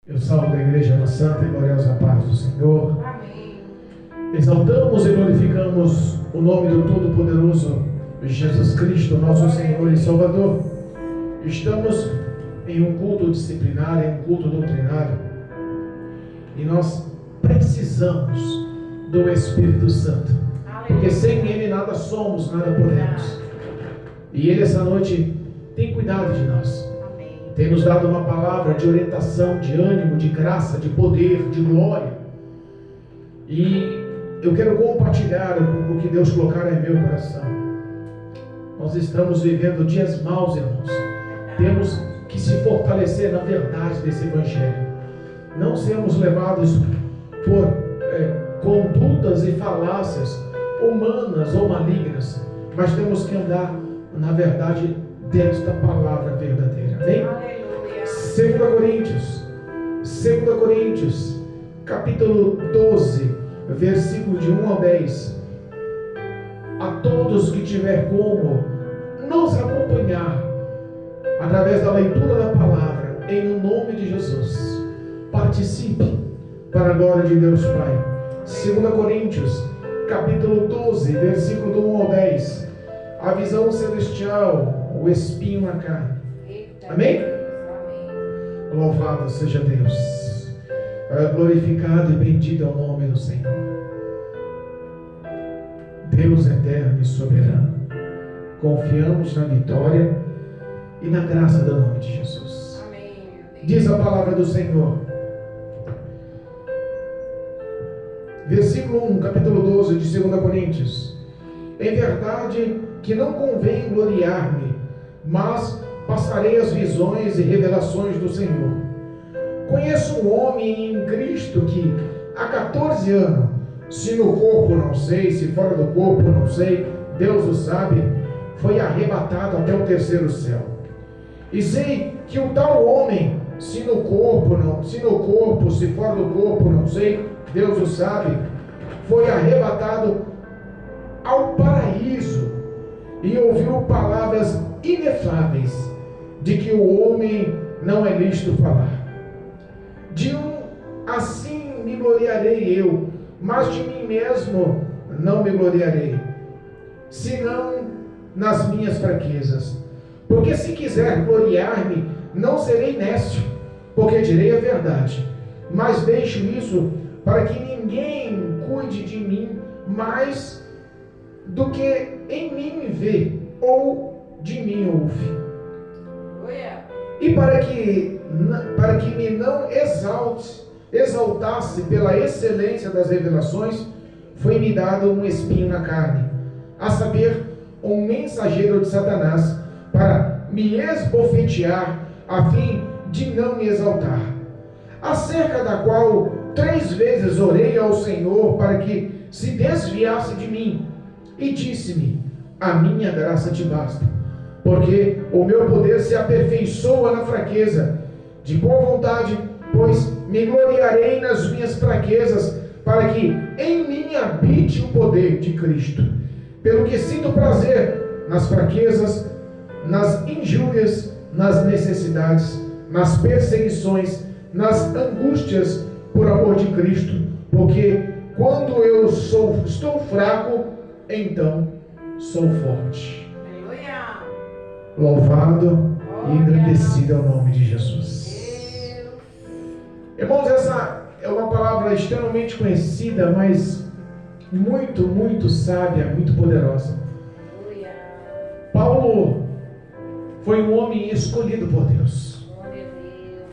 Eu salvo a igreja na santa e gloriosa paz do Senhor. Amém. Exaltamos e glorificamos o nome do Todo-Poderoso Jesus Cristo, nosso Senhor e Salvador. Estamos em um culto disciplinar, em um culto doutrinário, e nós precisamos do Espírito Santo, porque sem Ele nada somos, nada podemos. E Ele essa noite tem cuidado de nós. Tem nos dado uma palavra de orientação, de ânimo, de graça, de poder, de glória. E eu quero compartilhar o que Deus colocar em meu coração. Nós estamos vivendo dias maus, irmãos. Temos que se fortalecer na verdade desse Evangelho. Não sermos levados por condutas e falácias humanas ou malignas, mas temos que andar na verdade desta palavra verdadeira. Amém? Aleluia. 2 Coríntios, capítulo 12, versículo de 1 ao 10. A todos que tiver como nos acompanhar através da leitura da palavra, em nome de Jesus, participe para a glória de Deus Pai. 2 Coríntios, capítulo 12, versículo do 1 ao 10. A visão celestial, o espinho na carne. Amém? Louvado seja Deus. Glorificado e bendito é o nome do Senhor. Deus eterno e soberano. Confiamos na vitória e na graça do nome de Jesus. Amém. Diz a palavra do Senhor. Versículo 1, capítulo 12 de 2 Coríntios. Em verdade que não convém gloriar-me, mas passarei as visões e revelações do Senhor. Conheço um homem em Cristo que há 14 anos, se no corpo não sei, se fora do corpo não sei, Deus o sabe, foi arrebatado até o terceiro céu. E sei que o tal homem, se no corpo, se fora do corpo não sei, Deus o sabe, foi arrebatado ao paraíso e ouviu palavras inefáveis de que o homem não é lícito falar. De um assim me gloriarei eu, mas de mim mesmo não me gloriarei, senão nas minhas fraquezas. Porque se quiser gloriar-me, não serei nécio, porque direi a verdade. Mas deixo isso para que ninguém cuide de mim mais do que em mim vê ou de mim ouve. E para que me não exaltasse pela excelência das revelações, foi-me dado um espinho na carne, a saber, um mensageiro de Satanás, para me esbofetear, a fim de não me exaltar. Acerca da qual 3 vezes orei ao Senhor para que se desviasse de mim, e disse-me: a minha graça te basta, porque o meu poder se aperfeiçoa na fraqueza. De boa vontade, pois, me gloriarei nas minhas fraquezas, para que em mim habite o poder de Cristo. Pelo que sinto prazer nas fraquezas, nas injúrias, nas necessidades, nas perseguições, nas angústias, por amor de Cristo, porque quando eu estou fraco, então sou forte. Aleluia. Louvado e engrandecido é o nome de Jesus. Irmãos, essa é uma palavra extremamente conhecida, mas muito, muito sábia, muito poderosa. Aleluia. Paulo foi um homem escolhido por Deus. Glória a Deus.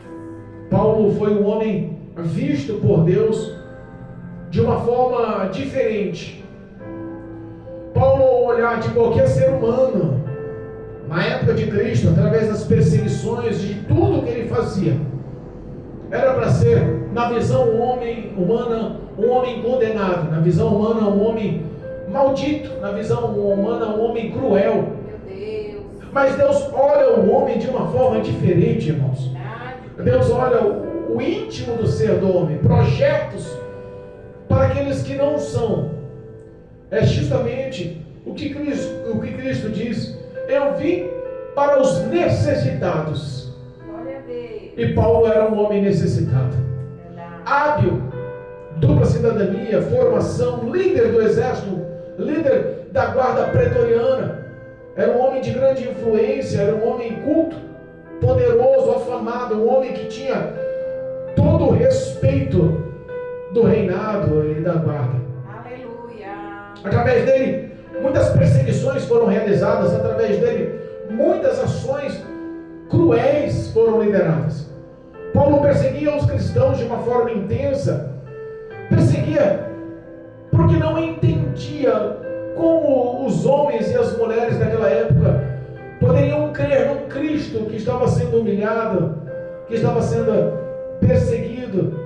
Paulo foi um homem visto por Deus de uma forma diferente. Paulo, ao olhar de qualquer ser humano, na época de Cristo, através das perseguições, de tudo que ele fazia, era para ser, na visão humana, um homem condenado, na visão humana, um homem maldito, na visão humana, um homem cruel. Meu Deus. Mas Deus olha o homem de uma forma diferente, irmãos. Deus olha o íntimo do ser do homem, projetos para aqueles que não são. É justamente o que Cristo diz: eu vim para os necessitados. Glória a Deus. E Paulo era um homem necessitado, hábil, dupla cidadania, formação, líder do exército, líder da guarda pretoriana. Era um homem de grande influência, era um homem culto, poderoso, afamado, um homem que tinha todo o respeito do reinado e da guarda. Aleluia. Através dele, muitas perseguições foram realizadas, através dele, muitas ações cruéis foram lideradas. Paulo perseguia os cristãos de uma forma intensa, perseguia porque não entendia como os homens e as mulheres daquela época poderiam crer num Cristo que estava sendo humilhado, que estava sendo perseguido.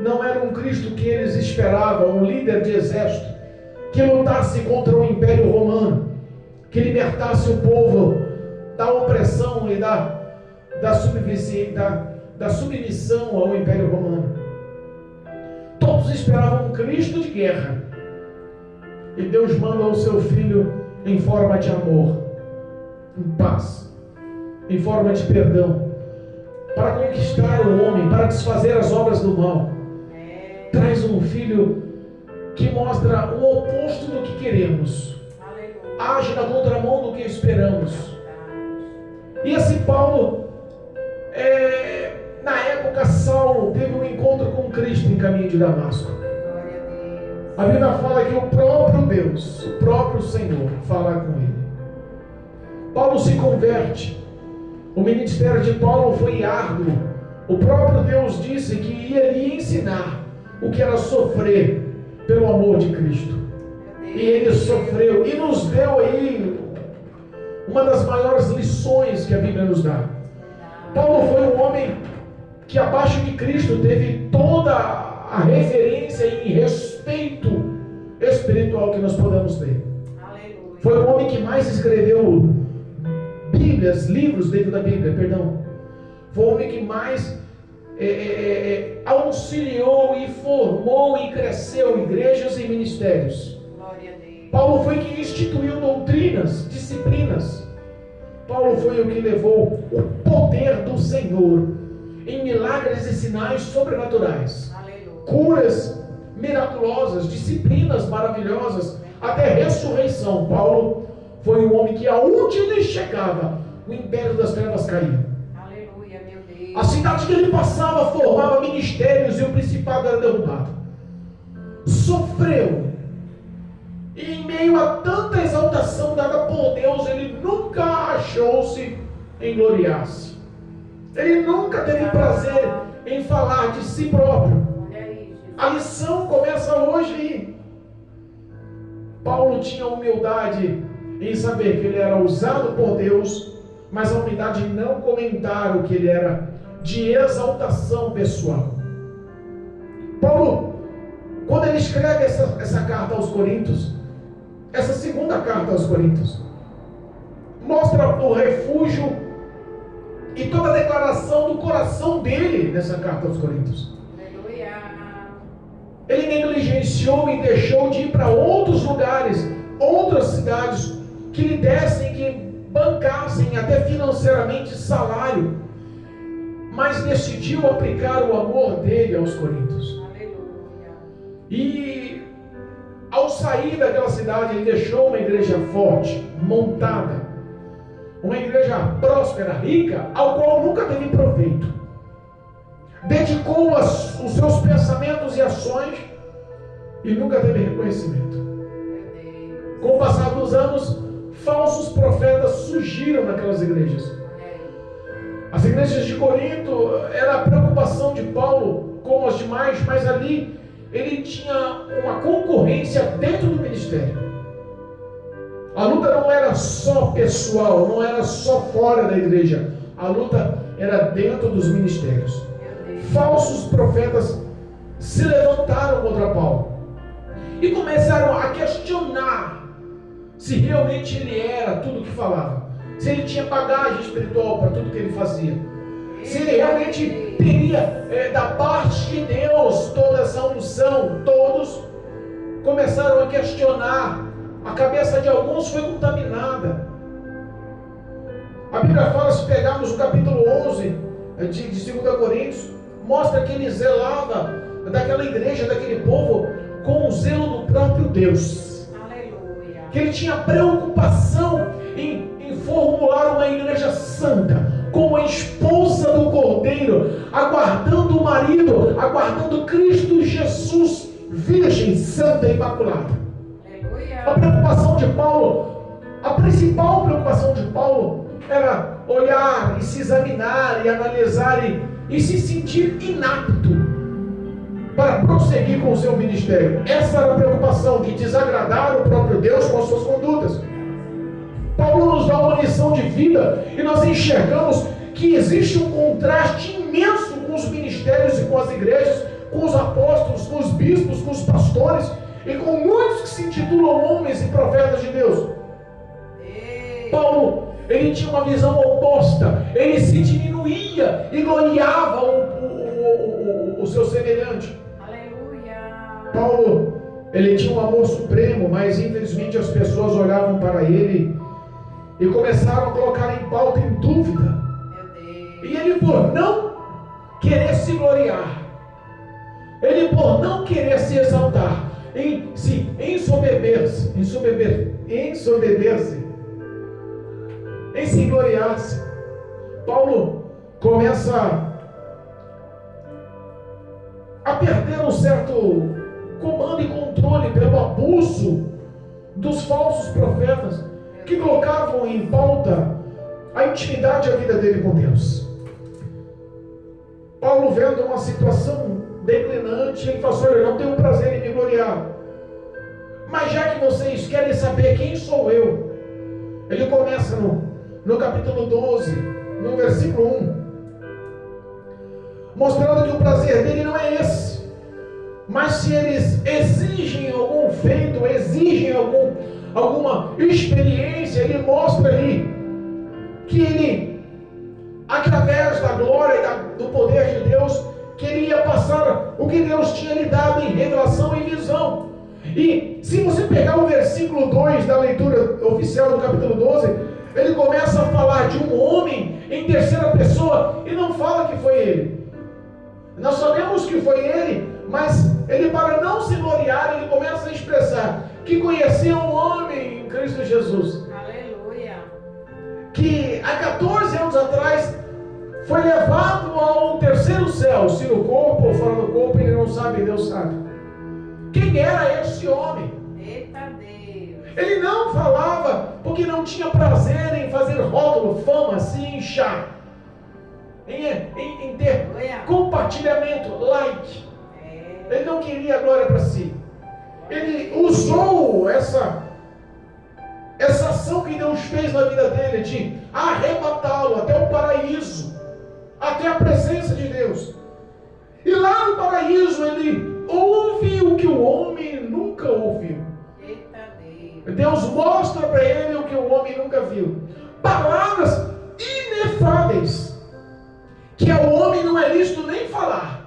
Não era um Cristo que eles esperavam, um líder de exército que lutasse contra o Império Romano, que libertasse o povo da opressão e da submissão ao Império Romano. Todos esperavam um Cristo de guerra. E Deus manda o seu Filho em forma de amor, em paz, em forma de perdão, para conquistar o homem, para desfazer as obras do mal. Traz um Filho que mostra o oposto do que queremos, age na contramão do que esperamos. E esse Paulo, na época, Saulo teve um encontro com Cristo em caminho de Damasco. A Bíblia fala que o próprio Deus, o próprio Senhor, fala com ele. Paulo se converte. O ministério de Paulo foi árduo. O próprio Deus disse que ia lhe ensinar o que era sofrer pelo amor de Cristo. E ele sofreu e nos deu aí uma das maiores lições que a Bíblia nos dá. Paulo foi um homem que abaixo de Cristo teve toda a referência e respeito espiritual que nós podemos ter. Foi o homem que mais escreveu livros dentro da Bíblia, perdão. Foi o homem que mais auxiliou e formou e cresceu igrejas e ministérios. Paulo foi quem instituiu doutrinas, disciplinas. Paulo foi o que levou o poder do Senhor em milagres e sinais sobrenaturais, curas miraculosas, disciplinas maravilhosas, até ressurreição. Paulo foi um homem que aonde ele chegava, o império das trevas caía. Aleluia, meu Deus. A cidade que ele passava formava ministérios e o principado era derrubado. Sofreu. E em meio a tanta exaltação dada por Deus, ele nunca achou-se em gloriar-se. Ele nunca teve prazer em falar de si próprio. A lição começa hoje aí. Paulo tinha humildade em saber que ele era usado por Deus, mas a humildade em não comentar o que ele era de exaltação pessoal. Paulo, quando ele escreve essa carta aos Coríntios, essa segunda carta aos Coríntios, mostra o refúgio e toda a declaração do coração dele nessa carta aos Coríntios. Aleluia. Ele negligenciou e deixou de ir para outros lugares, outras cidades, que lhe dessem, que bancassem até financeiramente salário, mas decidiu aplicar o amor dele aos Coríntios. Aleluia. E ao sair daquela cidade, ele deixou uma igreja forte, montada, uma igreja próspera, rica, ao qual nunca teve proveito. Dedicou os seus pensamentos e ações e nunca teve reconhecimento. Com o passar dos anos, falsos profetas surgiram naquelas igrejas. As igrejas de Corinto era a preocupação de Paulo, como as demais, mas ali ele tinha uma concorrência dentro do ministério. A luta não era só pessoal, não era só fora da igreja. A luta era dentro dos ministérios. Falsos profetas se levantaram contra Paulo e começaram a questionar se realmente ele era tudo o que falava, se ele tinha bagagem espiritual para tudo que ele fazia, se ele realmente teria da parte de Deus toda essa unção. Todos começaram a questionar. A cabeça de alguns foi contaminada. A Bíblia fala, se pegarmos o capítulo 11 de 2 Coríntios, mostra que ele zelava daquela igreja, daquele povo, com o zelo do próprio Deus. Aleluia. Que ele tinha preocupação em formular uma igreja santa, como a esposa do Cordeiro, aguardando o marido, aguardando Cristo Jesus, virgem, santa e imaculada. Aleluia. A preocupação de Paulo, a principal preocupação de Paulo, era olhar e se examinar e analisar e se sentir inapto para prosseguir com o seu ministério. Essa era a preocupação, de desagradar o próprio Deus com as suas condutas. Paulo nos dá uma lição de vida e nós enxergamos que existe um contraste imenso com os ministérios e com as igrejas, com os apóstolos, com os bispos, com os pastores e com muitos que se intitulam homens e profetas de Deus. Paulo, ele tinha uma visão oposta, ele se diminuía e gloriava o seu semelhante. Aleluia. Paulo, ele tinha um amor supremo, mas infelizmente as pessoas olhavam para ele e começaram a colocar em pauta, em dúvida. Meu Deus. E ele, por não querer se gloriar, ele, por não querer se exaltar, em se ensoberber-se, em se gloriar-se, Paulo começa a perder um certo comando e controle pelo abuso dos falsos profetas que colocavam em pauta a intimidade e a vida dele com Deus. Paulo, vendo uma situação declinante, ele falou assim: olha, eu não tenho prazer em me gloriar, mas já que vocês querem saber quem sou eu, ele começa no capítulo 12, no versículo 1, mostrando que o prazer dele não é esse. Mas se eles exigem algum feito, exigem alguma experiência, ele mostra ali que ele, através da glória e do poder de Deus, queria passar o que Deus tinha lhe dado em revelação e visão. E se você pegar o versículo 2 da leitura oficial do capítulo 12, ele começa a falar de um homem em terceira pessoa e não fala que foi ele. Nós sabemos que foi ele, mas ele, para não se gloriar, ele começa a expressar que conhecia um homem em Cristo Jesus. Aleluia. Que há 14 anos atrás foi levado ao terceiro céu, se no corpo ou fora do corpo, ele não sabe, Deus sabe. Quem era esse homem? Eita Deus. Ele não falava porque não tinha prazer em fazer rótulo, fama, se inchar, em ter compartilhamento, like. Ele não queria a glória para si. Ele usou essa ação que Deus fez na vida dele de arrebatá-lo até o paraíso, até a presença de Deus. E lá no paraíso ele ouve o que o homem nunca ouviu. Deus mostra para ele o que o homem nunca viu. Palavras inefáveis que ao homem não é lícito nem falar.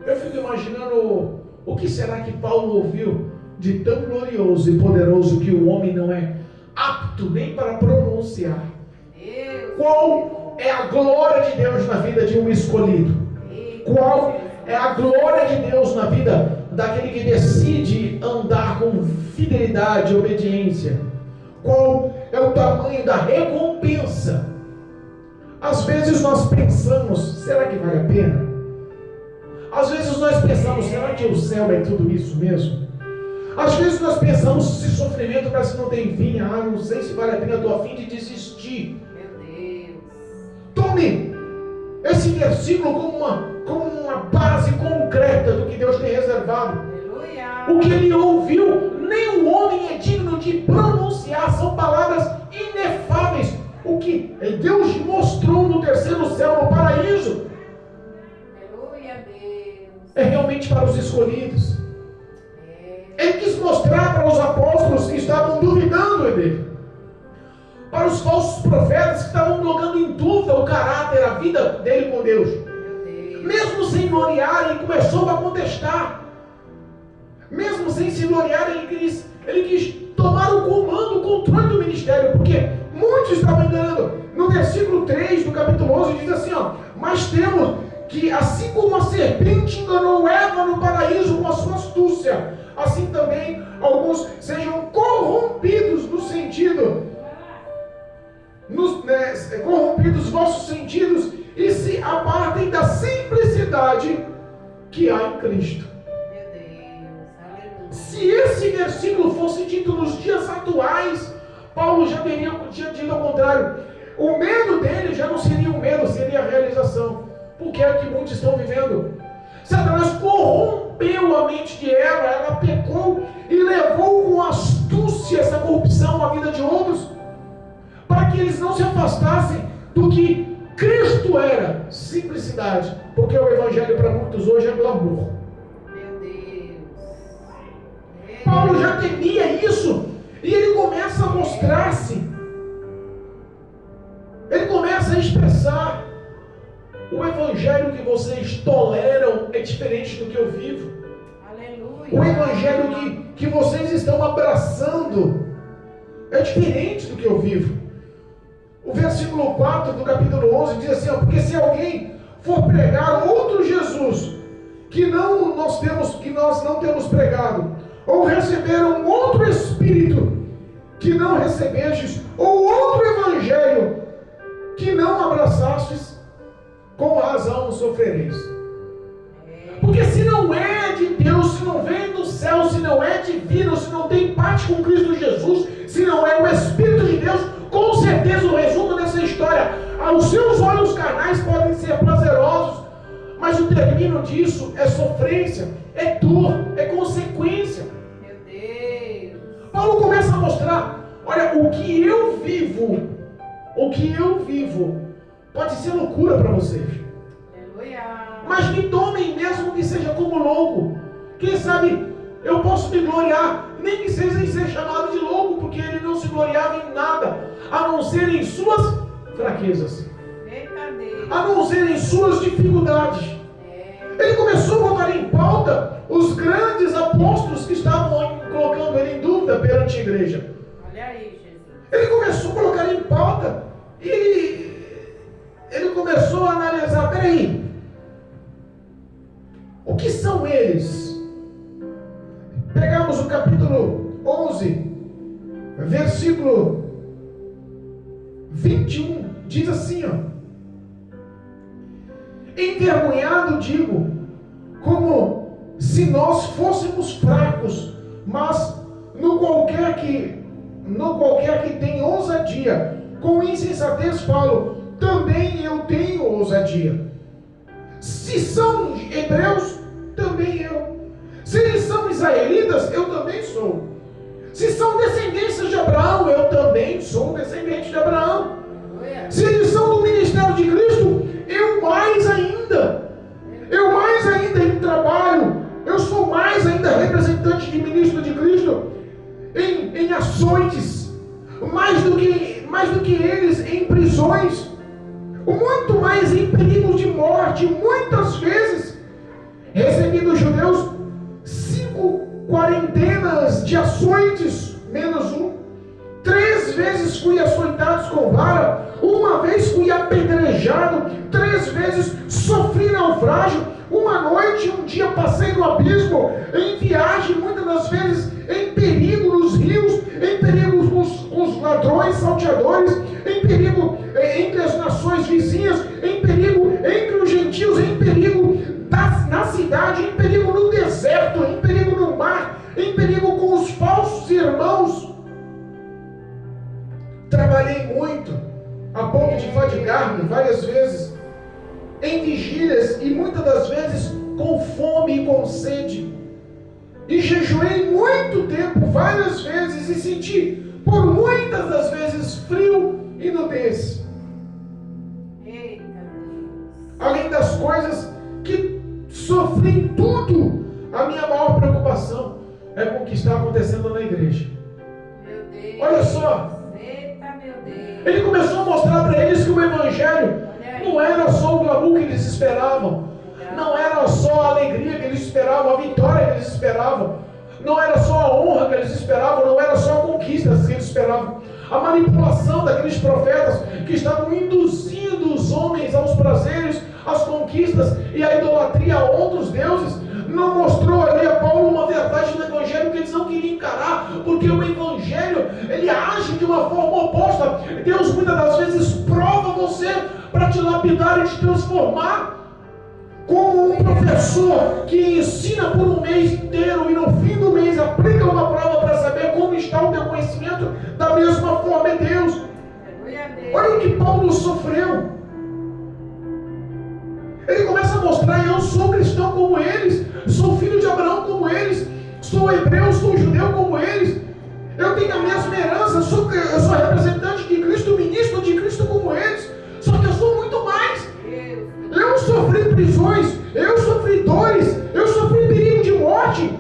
Eu fico imaginando o que será que Paulo ouviu de tão glorioso e poderoso que o homem não é apto nem para pronunciar. Qual é a glória de Deus na vida de um escolhido? Qual é a glória de Deus na vida daquele que decide andar com fidelidade e obediência? Qual é o tamanho da recompensa? Às vezes nós pensamos, será que vale a pena? Às vezes nós pensamos, será que o céu é tudo isso mesmo? Às vezes nós pensamos, se sofrimento parece que não tem fim, não sei se vale a pena, estou a fim de desistir. Meu Deus. Tome esse versículo como uma base concreta do que Deus tem reservado. Aleluia. O que ele ouviu, nem o homem é digno de pronunciar, são palavras inefáveis. O que Deus mostrou no terceiro céu, no paraíso, é realmente para os escolhidos. Ele quis mostrar para os apóstolos que estavam duvidando dele, para os falsos profetas que estavam colocando em dúvida o caráter, a vida dele com Deus. Mesmo sem gloriar, ele começou a contestar. Mesmo sem se gloriar, ele quis tomar o comando, o controle do ministério, porque Muitos estavam enganando. No versículo 3 do capítulo 11 diz assim, ó: mas temos que, assim como a serpente enganou Eva no paraíso com a sua astúcia, assim também alguns sejam corrompidos no sentido, corrompidos os vossos sentidos e se apartem da simplicidade que há em Cristo. Meu Deus, aleluia. Se esse versículo fosse dito nos dias atuais, Paulo já teria dito ao contrário. O medo dele já não seria um medo, seria a realização. Porque é o que muitos estão vivendo. Satanás corrompeu a mente de Eva, ela pecou e levou com astúcia essa corrupção à vida de outros, para que eles não se afastassem do que Cristo era, simplicidade. Porque o Evangelho para muitos hoje é glamour. Meu Deus. Paulo já temia isso, e ele começa a mostrar-se, ele começa a expressar: o Evangelho que vocês toleram é diferente do que eu vivo. Aleluia. O Evangelho que vocês estão abraçando é diferente do que eu vivo. O versículo 4 do capítulo 11 diz assim, ó: porque se alguém for pregar outro Jesus que nós não temos pregado, ou receber um outro Espírito que não recebestes, ou outro Evangelho que não abraçastes, com razão sofrereis. Porque se não é de Deus, se não vem do céu, se não é divino, se não tem parte com Cristo Jesus, se não é o Espírito de Deus, com certeza o resumo dessa história: aos seus olhos carnais podem ser prazerosos, mas o termino disso é sofrência, é dor, é consequência. Meu Deus. Paulo começa a mostrar: olha, o que eu vivo pode ser loucura para vocês. Aleluia. Mas me tomem mesmo que seja como louco. Quem sabe eu posso me gloriar, nem que seja em ser chamado de louco, porque ele não se gloriava em nada, a não ser em suas fraquezas, Eita Deus. a não ser em suas dificuldades. Ele começou a botar em pauta os grandes apóstolos que estavam colocando ele em dúvida perante a igreja. Olha aí, Jesus. Ele começou a colocar em pauta e ele começou a analisar: peraí, o que são eles? Pegamos o capítulo 11, versículo 21, diz assim, ó: envergonhado digo, como se nós fôssemos fracos, mas no qualquer que tem ousadia, com insensatez falo, também eu tenho ousadia. Se são hebreus, também eu. Se eles são israelitas, eu também sou. Se são descendentes de Abraão, eu também sou descendente de Abraão. Aleluia. Se eles são do ministério de Cristo, eu mais ainda. Eu mais ainda em trabalho. Eu sou mais ainda representante de ministro de Cristo em açoites. Mais do que eles em prisões. Muito mais em perigo de morte. Muitas vezes recebi dos judeus 5 quarentenas de açoites, menos um. 3 vezes fui açoitado com vara. 1 vez fui apedrejado. 3 vezes sofri naufrágio. 1 noite, 1 dia passei no abismo. Em viagem, muitas das vezes em perigo nos rios, em perigo com os ladrões, salteadores, em perigo entre as nações vizinhas, em perigo entre os gentios, em perigo na cidade, em perigo no deserto, em perigo no mar, em perigo com os falsos irmãos. Trabalhei muito, a ponto de fadigar-me várias vezes, em vigílias e muitas das vezes com fome e com sede. E jejuei muito tempo, várias vezes, e senti por muitas das vezes frio e nudez. Eita Deus. Além das coisas que sofri em tudo, a minha maior preocupação é com o que está acontecendo na igreja. Meu Deus. Olha só, Eita, meu Deus. ele começou a mostrar para eles que o Evangelho não era só o glamour que eles esperavam, não era só a alegria que eles esperavam, a vitória que eles esperavam, não era só a honra que eles esperavam, não era só a conquista que eles esperavam. a manipulação daqueles profetas que estavam induzindo os homens aos prazeres, às conquistas e à idolatria a outros deuses, não mostrou ali a Paulo uma verdade do Evangelho que eles não queriam encarar, porque o Evangelho, ele age de uma forma oposta. Deus muitas das vezes prova você para te lapidar e te transformar. Como um professor que ensina por um mês inteiro e no fim do mês aplica uma prova para saber como está o teu conhecimento, da mesma forma é Deus. Olha o que Paulo sofreu. Ele começa a mostrar: eu sou cristão como eles, sou filho de Abraão como eles, sou hebreu, sou judeu como eles, eu tenho a mesma herança, eu sou representante de Cristo, ministro de Cristo como eles, só que eu sou muito mais. Eu sofri prisões, eu sofri dores, eu sofri perigo de morte.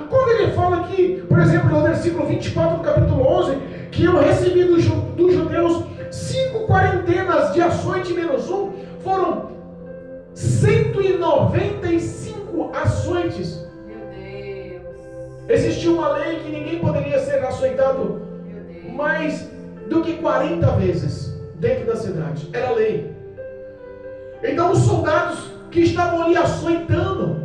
Quando ele fala aqui, por exemplo, no versículo 24 do capítulo 11, que eu recebi dos judeus 5 quarentenas de açoite menos um, foram 195 açoites. Meu Deus. Existia uma lei que ninguém poderia ser açoitado mais do que 40 vezes dentro da cidade. Era lei. Então os soldados que estavam ali açoitavam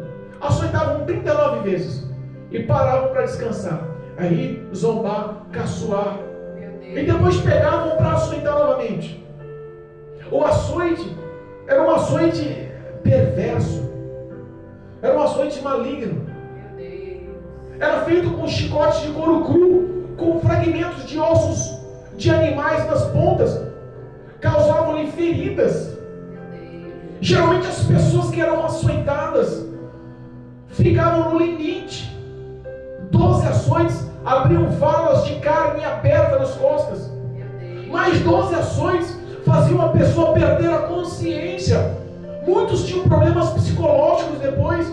39 vezes e paravam para descansar. Aí zombar, caçoar. E depois pegavam para açoitar novamente. O açoite era um açoite perverso, era um açoite maligno, era feito com chicotes de couro cru, com fragmentos de ossos de animais nas pontas, causavam-lhe feridas. Geralmente as pessoas que eram açoitadas ficavam no limite. 12 açoites abriam valas de carne aberta nas costas, mais 12 açoites faziam a pessoa perder a consciência. Muitos tinham problemas psicológicos depois.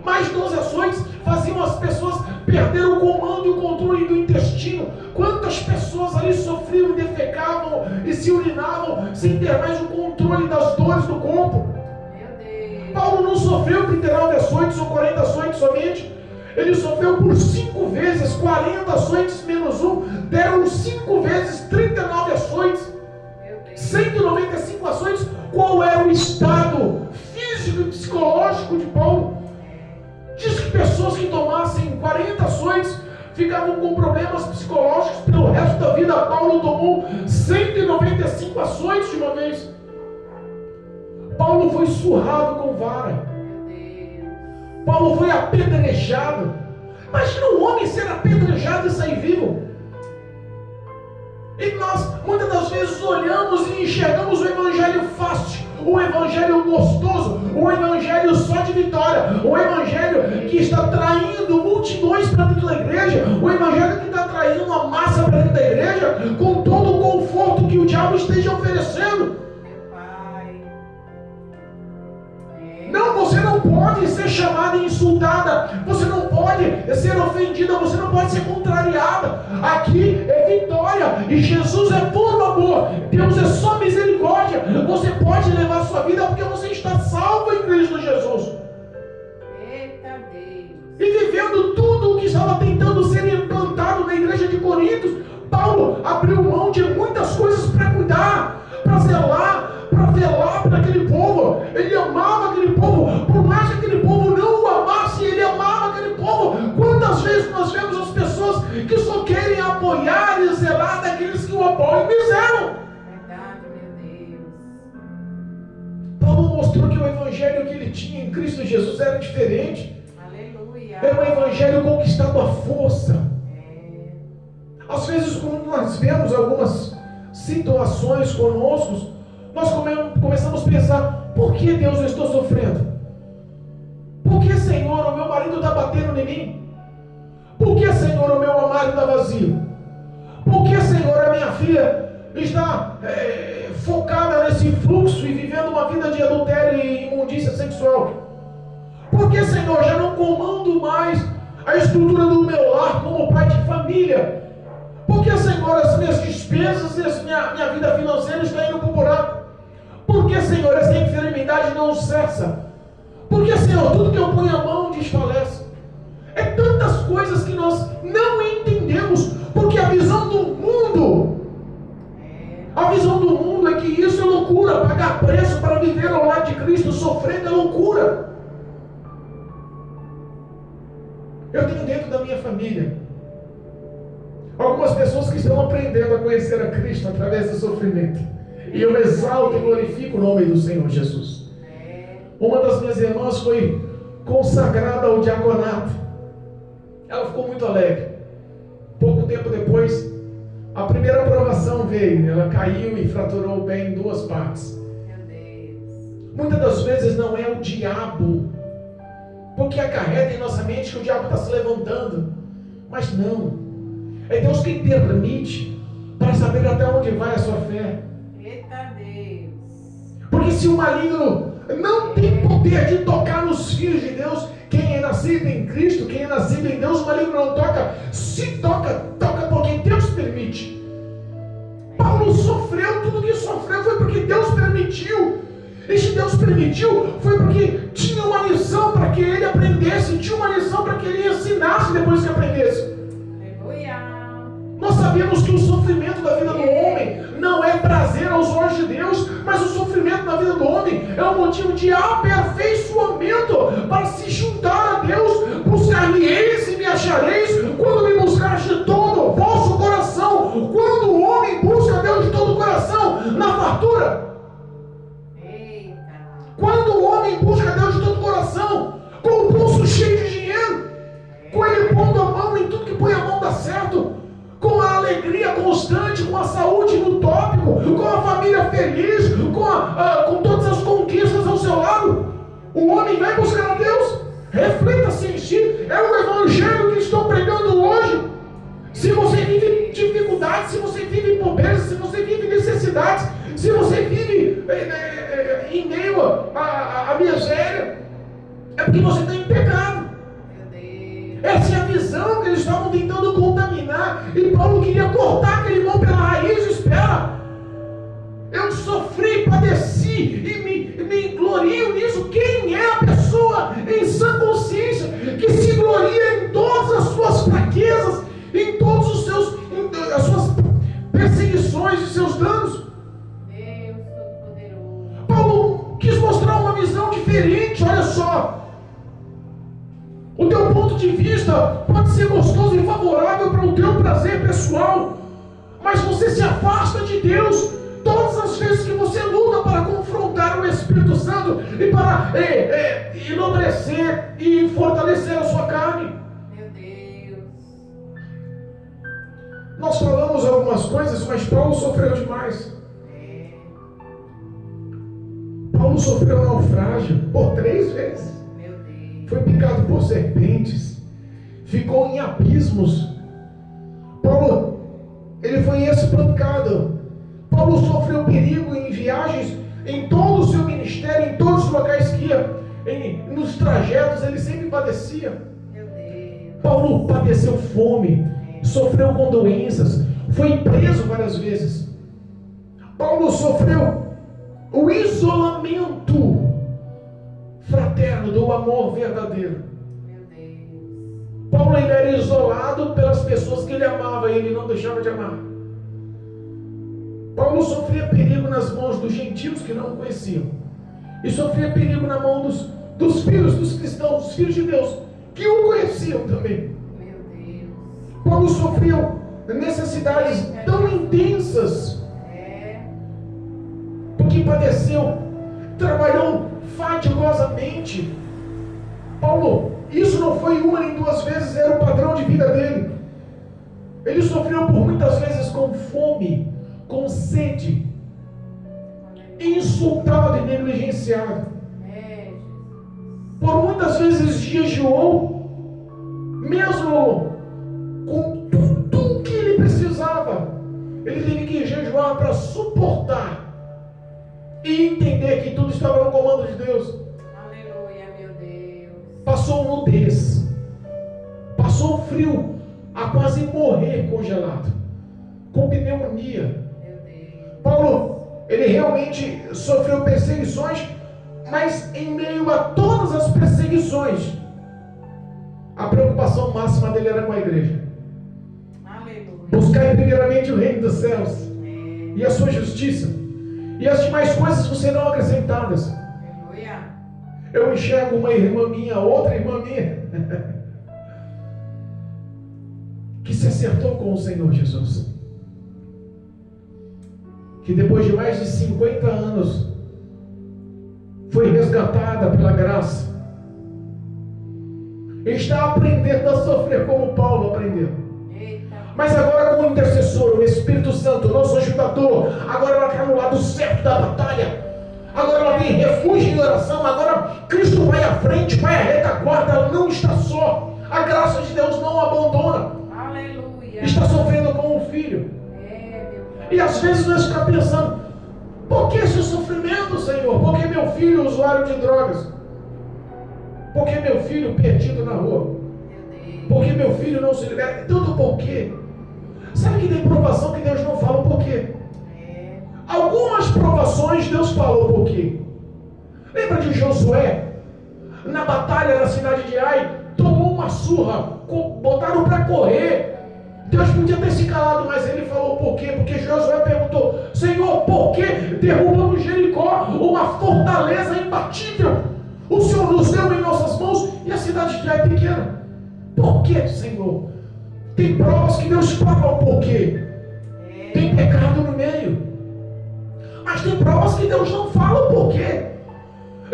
Mais 12 açoites faziam as pessoas perder o comando e o controle do intestino. Quantas pessoas ali sofriam e defecavam e se urinavam sem ter mais o controle das dores do corpo. Paulo não sofreu 39 açoites ou 40 açoites somente. Ele sofreu por 5 vezes 40 açoites menos um. Deram 5 vezes 39 açoites. 195 açoites. Qual era o estado físico e psicológico de Paulo? Diz que pessoas que tomassem 40 açoites ficavam com problemas psicológicos pelo resto da vida. Paulo tomou 195 açoites de uma vez. Paulo foi surrado com vara. Paulo foi apedrejado. Imagina um homem ser apedrejado e sair vivo. E nós muitas das vezes olhamos e enxergamos o evangelho fácil, o evangelho gostoso, o evangelho só de vitória, o evangelho que está traindo multidões para dentro da igreja, o evangelho que está traindo uma massa para dentro da igreja, com todo o conforto que o diabo esteja oferecendo. Não, você não pode ser chamada e insultada, você não pode ser ofendida, você não pode ser contrariada. Aqui é vitória e Jesus é puro amor, Deus é só misericórdia. Você pode levar a sua vida porque você está salvo em Cristo Jesus. Eita Deus. E vivendo tudo o que estava tentando ser implantado na igreja de Corinto, Paulo abriu mão de muitas coisas para cuidar, para zelar, para velar para aquele povo. Ele amava aquele povo, por mais que aquele povo não o amasse, ele amava aquele povo. Quantas vezes nós vemos as pessoas que só querem apoiar e zelar daqueles que o apoiam e zelam? Verdade, meu Deus. Paulo mostrou que o evangelho que ele tinha em Cristo Jesus era diferente. Aleluia. Era um evangelho conquistado à força. Às vezes, quando nós vemos algumas situações conosco, nós começamos a pensar: por que, Deus, eu estou sofrendo? Por que, Senhor, o meu marido está batendo em mim? Por que, Senhor, o meu armário está vazio? Por que, Senhor, a minha filha está focada nesse fluxo e vivendo uma vida de adultério e imundícia sexual? Por que, Senhor, já não comando mais a estrutura do meu lar como pai de família? Por que, Senhor, as minhas despesas e a minha vida financeira está indo para o buraco? Por que, Senhor, essa enfermidade não cessa? Por que, Senhor, tudo que eu ponho a mão desfalece? É tantas coisas que nós não entendemos, porque a visão do mundo preço para viver ao lado de Cristo, sofrendo é loucura. Eu tenho dentro da minha família algumas pessoas que estão aprendendo a conhecer a Cristo através do sofrimento. E eu exalto e glorifico o nome do Senhor Jesus. Uma das minhas irmãs foi consagrada ao diaconato. Ela ficou muito alegre. Pouco tempo depois, a primeira aprovação veio. Ela caiu e fraturou o pé em 2 partes. Muitas das vezes não é o diabo, porque acarreta em nossa mente que o diabo está se levantando. Mas não. É Deus quem permite para saber até onde vai a sua fé. Eita Deus. Porque se o maligno não tem poder de tocar nos filhos de Deus, quem é nascido em Cristo, quem é nascido em Deus, o maligno não toca. Se toca, toca porque Deus permite. Paulo sofreu, tudo que sofreu foi porque Deus permitiu. E se Deus permitiu, foi porque tinha uma lição para que ele aprendesse, tinha uma lição para que ele ensinasse depois que aprendesse. Nós sabemos que o sofrimento da vida do homem não é prazer aos olhos de Deus, mas o sofrimento da vida do homem é um motivo de aperfeiçoamento para se juntar a Deus. Buscar-me-eis e me achareis quando me buscares de todo o vosso coração. Quando o homem busca a Deus de todo o coração, na fartura. Quando o homem busca a Deus de todo o coração, com o bolso cheio de dinheiro, com ele pondo a mão em tudo que põe a mão dá certo, com a alegria constante, com a saúde no tópico, com a família feliz, com todas as conquistas ao seu lado, o homem vai buscar a Deus. Reflita-se em si. É o evangelho que estou pregando hoje. Se você vive dificuldades, se você vive pobreza, se você vive necessidades, se você vive em meio à miséria, é porque você está em pecado. Essa é a visão que eles estavam tentando contaminar. E Paulo queria cortar aquele irmão pela raiz. Espera, eu sofri, padeci e me glorio nisso. Quem é a pessoa em sã consciência que se gloria em todas as suas fraquezas, em todos as suas perseguições e seus danos? Deus Todo-Poderoso. Paulo quis mostrar uma visão diferente. Olha só, o teu ponto de vista pode ser gostoso e favorável para o teu prazer pessoal, mas você se afasta de Deus todas as vezes que você luta para confrontar o Espírito Santo e para enobrecer e fortalecer a sua carne. Meu Deus. Nós falamos algumas coisas, mas Paulo sofreu demais. Paulo sofreu naufrágio por 3 vezes. Foi picado por serpentes, ficou em abismos. Paulo, ele foi espancado. Paulo sofreu perigo em viagens, em todo o seu ministério, em todos os locais que ia, nos trajetos, ele sempre padecia. Paulo padeceu fome, sofreu com doenças, foi preso várias vezes. Paulo sofreu o isolamento fraterno do amor verdadeiro. Paulo, ele era isolado pelas pessoas que ele amava e ele não deixava de amar. Paulo sofria perigo nas mãos dos gentios que não o conheciam, e sofria perigo na mão dos filhos dos cristãos, dos filhos de Deus, que o conheciam também. Paulo sofreu necessidades tão intensas, porque padeceu, trabalhou fatigosamente. Paulo, isso não foi uma nem 2 vezes, era o padrão de vida dele. Ele sofreu por muitas vezes com fome, com sede, insultado e negligenciado. Por muitas vezes jejuou, mesmo com tudo que ele precisava. Ele teve que jejuar para suportar e entender que tudo estava no comando de Deus. Aleluia, meu Deus. Passou nudez, passou frio, a quase morrer congelado, com pneumonia. Meu Deus. Paulo, ele realmente sofreu perseguições, mas em meio a todas as perseguições, a preocupação máxima dele era com a igreja. Aleluia. Buscar primeiramente o reino dos céus e a sua justiça, E as demais coisas vos serão acrescentadas. Aleluia. Eu enxergo uma irmã minha, outra irmã minha, que se acertou com o Senhor Jesus. Que depois de mais de 50 anos, foi resgatada pela graça. Está aprendendo a sofrer como Paulo aprendeu. Eita. Mas agora com o intercessor, o Espírito Santo, o nosso ajudador, agora ela está no lado certo da batalha. Agora ela tem refúgio em oração. Agora Cristo vai à frente, vai à retaguarda. Ela não está só. A graça de Deus não a abandona. Aleluia. Está sofrendo com o filho. Meu Pai. E às vezes nós ficamos pensando: por que esse sofrimento, Senhor? Por que meu filho usuário de drogas? Por que meu filho perdido na rua? Meu Deus. Por que meu filho não se libera? Tudo por quê? Sabe que tem provação que Deus não fala o porquê? Algumas provações Deus falou por quê. Lembra de Josué? Na batalha na cidade de Ai, tomou uma surra, botaram para correr. Deus podia ter se calado, mas ele falou por quê? Porque Josué perguntou: Senhor, por que derrubamos Jericó, uma fortaleza imbatível? O Senhor nos deu em nossas mãos e a cidade de Ai é pequena. Por que, Senhor? Tem provas que Deus fala o porquê. Tem pecado no meio. Mas tem provas que Deus não fala o porquê.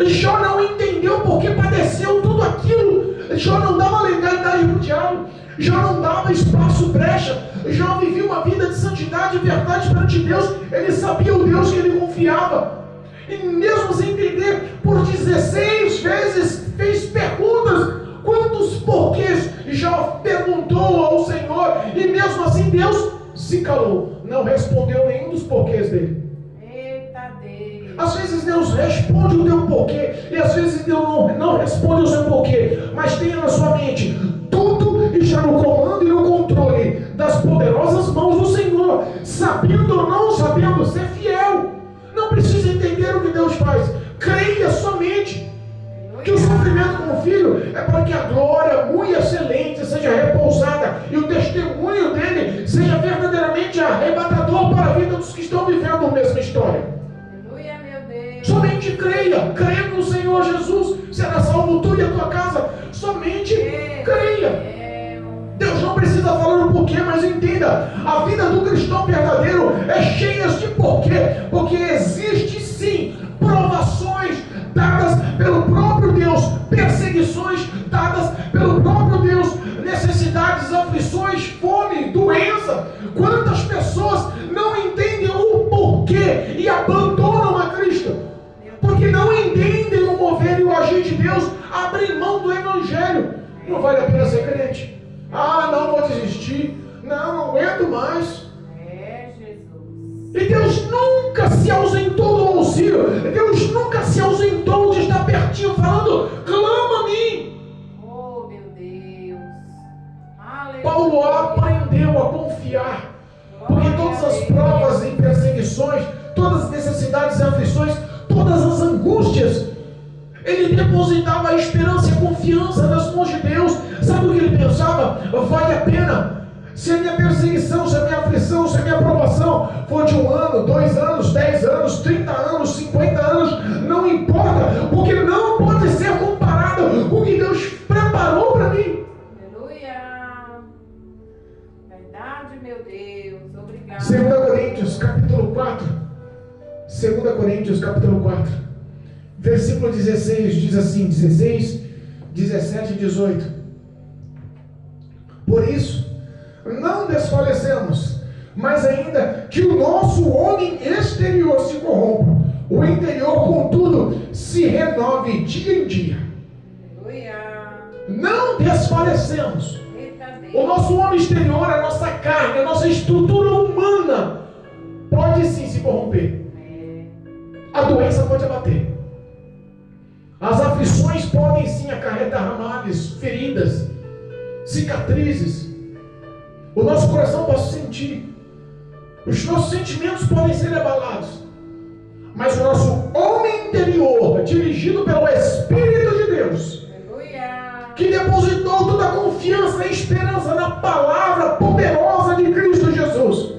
Jó não entendeu porque padeceu tudo aquilo. Jó não dava legalidade para o diabo. Jó não dava espaço, brecha. Jó vivia uma vida de santidade e verdade perante Deus. Ele sabia o Deus que ele confiava. E mesmo sem entender, por 16 vezes fez perguntas. Quantos porquês Jó perguntou ao Senhor. E mesmo assim Deus se calou. Não respondeu nenhum dos porquês dele. Às vezes Deus responde o teu porquê, e às vezes Deus não responde o seu porquê, mas tenha na sua mente, tudo está no comando e no controle das poderosas mãos do Senhor, sabendo ou não sabendo, ser fiel. Não precisa entender o que Deus faz, creia somente que o sofrimento com o filho é para que a glória muito excelente seja repousada e o testemunho dele seja verdadeiramente arrebatador para a vida dos que estão vivendo a mesma história. Somente creia no Senhor Jesus, será salvo tu e a tua casa. Somente creia. Deus não precisa falar o porquê, mas entenda, a vida do cristão verdadeiro é cheia de porquê, porque existe sim provações dadas pelo próprio Deus, perseguições dadas pelo próprio Deus, necessidades, aflições, fome, doença. Quantas pessoas não entendem o porquê e abandonam a Cristo? Porque não entendem o mover e o agir de Deus, abrem mão do Evangelho. Não vale a pena ser crente. Não vou desistir. Não aguento mais. Jesus. E Deus nunca se ausentou do auxílio. Deus nunca se ausentou de estar pertinho, falando: clama a mim. Oh, meu Deus. Aleluia. Paulo aprendeu a confiar. Porque todas as provas e perseguições, todas as necessidades e aflições, todas as angústias, ele depositava a esperança e a confiança nas mãos de Deus. Sabe o que ele pensava? Vale a pena. Se a minha perseguição, se a minha aflição, se a minha provação for de 1 ano, 2 anos, 10 anos, 30 anos, 50 anos, não importa, porque não pode ser comparado com o que Deus preparou para mim. Aleluia. Verdade, meu Deus. Obrigado. 2 Coríntios capítulo 4. 2 Coríntios capítulo 4, versículo 16, diz assim, 16, 17 e 18. Por isso, não desfalecemos, mas ainda que o nosso homem exterior se corrompa, o interior, contudo, se renove dia em dia. Aleluia. Não desfalecemos. O nosso homem exterior, a nossa carne, a nossa estrutura humana, pode sim se corromper. A doença pode abater. As aflições podem sim acarretar males, feridas, cicatrizes. O nosso coração pode sentir. Os nossos sentimentos podem ser abalados. Mas o nosso homem interior, dirigido pelo Espírito de Deus, que depositou toda a confiança e esperança na palavra poderosa de Cristo Jesus,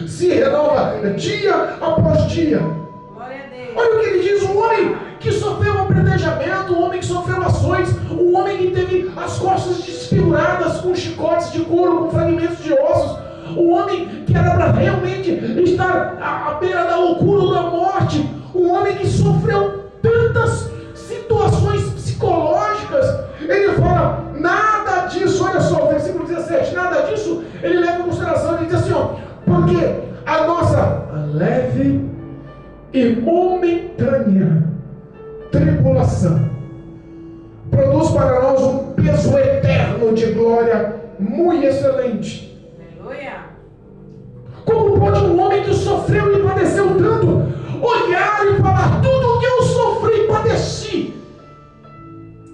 se renova dia após dia. Olha o que ele diz: um homem que sofreu apredejamento, um homem que sofreu açoites, um homem que teve as costas desfiguradas com chicotes de couro, com fragmentos de ossos, um homem que era para realmente estar à beira da loucura ou da morte, um homem que sofreu tantas situações psicológicas. Ele fala, nada disso, olha só, o versículo 17, nada disso ele leva em consideração. Ele diz assim, ó, porque a nossa leve e momentânea tribulação produz para nós um peso eterno de glória muito excelente. Aleluia. Como pode um homem que sofreu e padeceu tanto olhar e falar, tudo que eu sofri e padeci